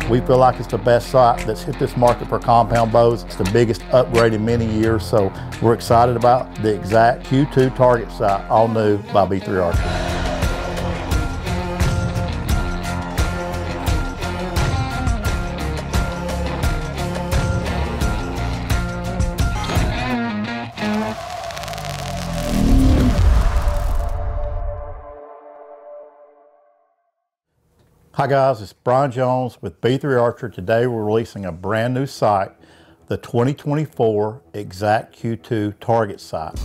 We feel like it's the best sight that's hit this market for compound bows. It's the biggest upgrade in many years, so we're excited about the exact Q2 target sight, all new by B3 Archery. Hi guys, it's Brian Jones with B3 Archery. Today we're releasing a brand new sight, the 2024 Exact Q2 Target Sight.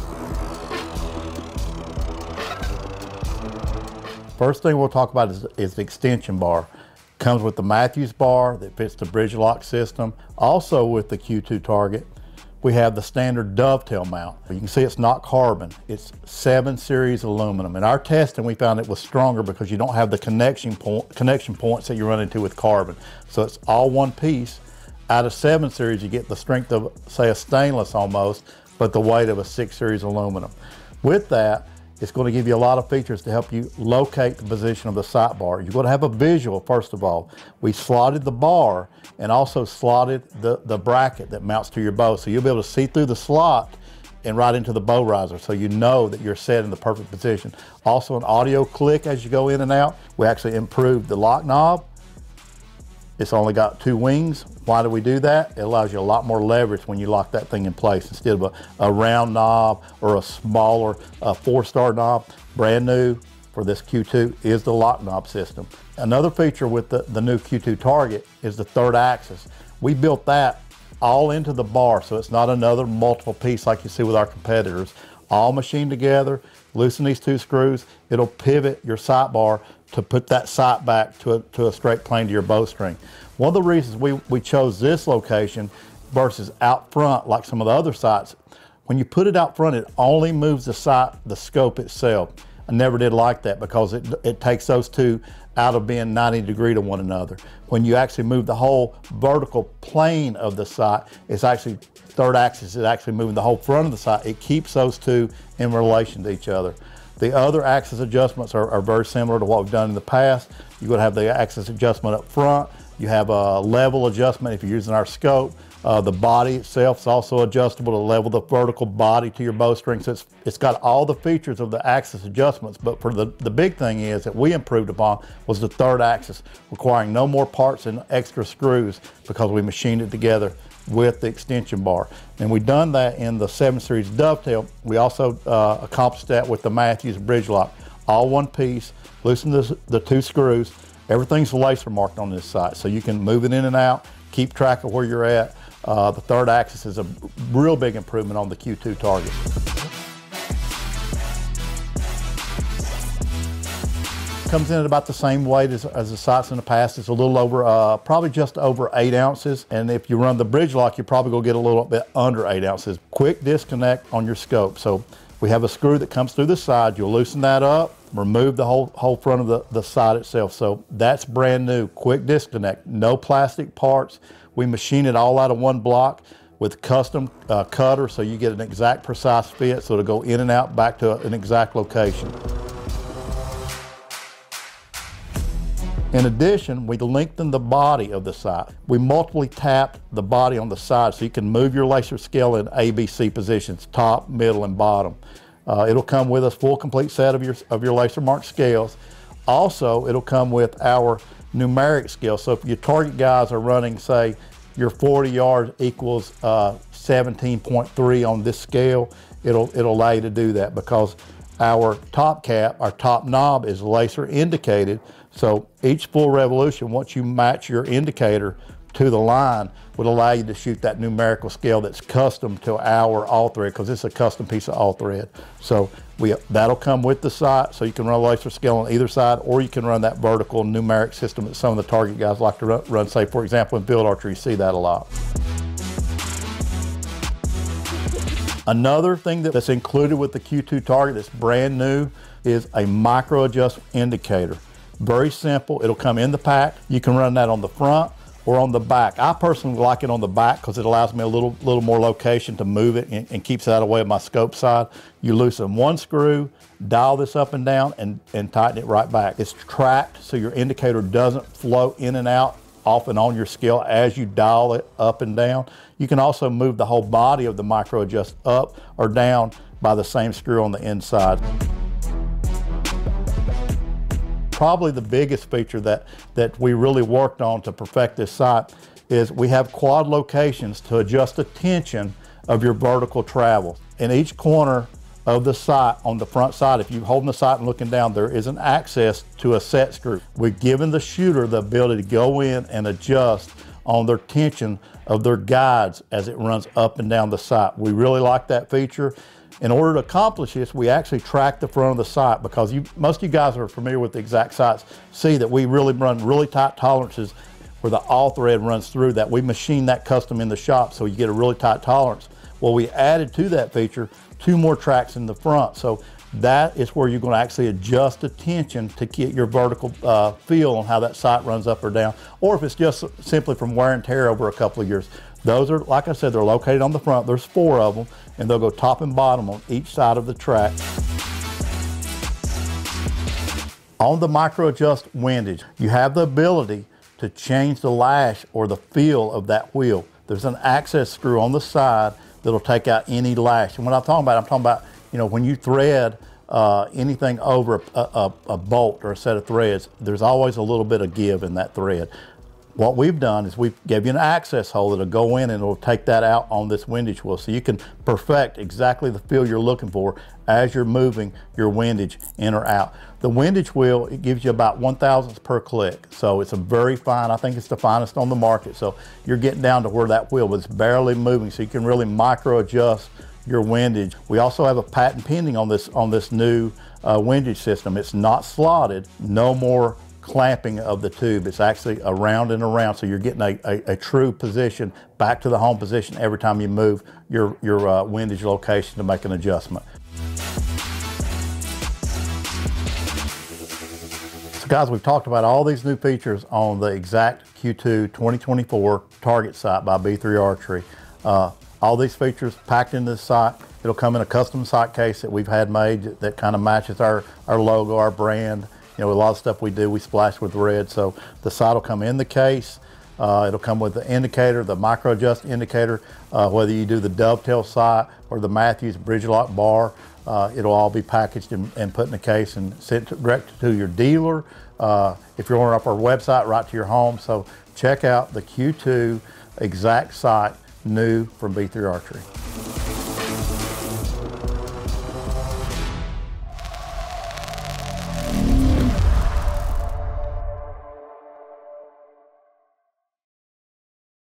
First thing we'll talk about is the extension bar. Comes with the Matthews bar that fits the bridge lock system. Also with the Q2 Target, we have the standard dovetail mount. You can see it's not carbon, it's 7 series aluminum. In our testing, we found it was stronger because you don't have the connection points that you run into with carbon. So it's all one piece. Out of 7 series, you get the strength of, say, a stainless almost, but the weight of a 6 series aluminum. With that, it's going to give you a lot of features to help you locate the position of the sight bar. You're going to have a visual, first of all. We slotted the bar and also slotted the bracket that mounts to your bow. So you'll be able to see through the slot and right into the bow riser, so you know that you're set in the perfect position. Also an audio click as you go in and out. We actually improved the lock knob. It's only got 2 wings. Why do we do that? It allows you a lot more leverage when you lock that thing in place instead of a round knob or a smaller 4-star knob. Brand new for this Q2 is the lock knob system. Another feature with the new Q2 Target is the 3rd axis. We built that all into the bar, so it's not another multiple piece like you see with our competitors. All machined together. Loosen these 2 screws. It'll pivot your sight bar to put that sight back to a straight plane to your bowstring. One of the reasons we chose this location versus out front like some of the other sights, when you put it out front, it only moves the sight, the scope itself. I never did like that because it takes those 2 out of being 90 degree to one another. When you actually move the whole vertical plane of the sight, it's actually 3rd axis is actually moving the whole front of the sight. It keeps those 2 in relation to each other. The other axis adjustments are very similar to what we've done in the past. You're going to have the axis adjustment up front. You have a level adjustment if you're using our scope. The body itself is also adjustable to level the vertical body to your bowstring. So it's got all the features of the axis adjustments, but for the big thing is that we improved upon was the 3rd axis, requiring no more parts and extra screws because we machined it together with the extension bar. And we've done that in the 7 series dovetail. We also accomplished that with the Matthews bridge lock. All one piece, loosen the 2 screws. Everything's laser marked on this sight, so you can move it in and out, keep track of where you're at. The 3rd axis is a real big improvement on the Q2 Target. Comes in at about the same weight as the sights in the past. It's a little over, probably just over 8 ounces. And if you run the bridge lock, you're probably gonna get a little bit under 8 ounces. Quick disconnect on your scope. So we have a screw that comes through the side. You'll loosen that up, remove the whole front of the sight itself. So that's brand new, quick disconnect, no plastic parts. We machine it all out of one block with custom cutter, so you get an exact precise fit, so it'll go in and out back to an exact location. In addition, we lengthened the body of the sight. We multiply tapped the body on the side so you can move your laser scale in ABC positions, top, middle, and bottom. It'll come with a full complete set of your laser marked scales. Also, it'll come with our numeric scale. So if your target guys are running, say, your 40 yards equals 17.3 on this scale, it'll allow you to do that because our top cap, our top knob is laser indicated. So each full revolution, once you match your indicator to the line, would allow you to shoot that numerical scale that's custom to our all thread, because it's a custom piece of all thread. So that'll come with the sight, so you can run a laser scale on either side, or you can run that vertical numeric system that some of the target guys like to run, say, for example, in field archery, you see that a lot. Another thing that's included with the Q2 Target that's brand new is a micro adjust indicator. Very simple. It'll come in the pack. You can run that on the front or on the back. I personally like it on the back because it allows me a little more location to move it and keeps it out of the way of my scope side. You loosen one screw, dial this up and down, and tighten it right back. It's tracked so your indicator doesn't float in and out off and on your scale as you dial it up and down. You can also move the whole body of the micro adjust up or down by the same screw on the inside. Probably the biggest feature that we really worked on to perfect this sight is we have quad locations to adjust the tension of your vertical travel. In each corner of the sight on the front side, if you're holding the sight and looking down, there is an access to a set screw. We've given the shooter the ability to go in and adjust on their tension of their guides as it runs up and down the sight. We really like that feature. In order to accomplish this, we actually track the front of the sight, because most of you guys who are familiar with the exact sights see that we really run really tight tolerances where the all thread runs through that. We machine that custom in the shop so you get a really tight tolerance. Well, we added to that feature 2 more tracks in the front. So that is where you're going to actually adjust the tension to get your vertical feel on how that sight runs up or down, or if it's just simply from wear and tear over a couple of years. Those are, like I said, they're located on the front. There's 4 of them, and they'll go top and bottom on each side of the track. On the micro adjust windage, you have the ability to change the lash or the feel of that wheel. There's an access screw on the side that'll take out any lash. And what I'm talking about, you know, when you thread anything over a bolt or a set of threads, there's always a little bit of give in that thread. What we've done is we've gave you an access hole that'll go in and it'll take that out on this windage wheel, so you can perfect exactly the feel you're looking for as you're moving your windage in or out. The windage wheel, it gives you about 1/1000th per click, so it's a very fine, I think it's the finest on the market. So you're getting down to where that wheel was barely moving, so you can really micro adjust your windage. We also have a patent pending on this new windage system. It's not slotted, no more clamping of the tube. It's actually around and around, so you're getting a true position back to the home position every time you move your windage location to make an adjustment. So guys, we've talked about all these new features on the Exact Q2 2024 target sight by B3 Archery. All these features packed into the sight. It'll come in a custom sight case that we've had made that kind of matches our logo, our brand. You know, a lot of stuff we do, we splash with red. So the sight will come in the case. It'll come with the indicator, the micro adjust indicator, whether you do the dovetail sight or the Matthews bridge lock bar. It'll all be packaged and put in a case and sent direct to your dealer. If you're ordering up our website, right to your home. So check out the Q2 Exact sight, new from B3 Archery.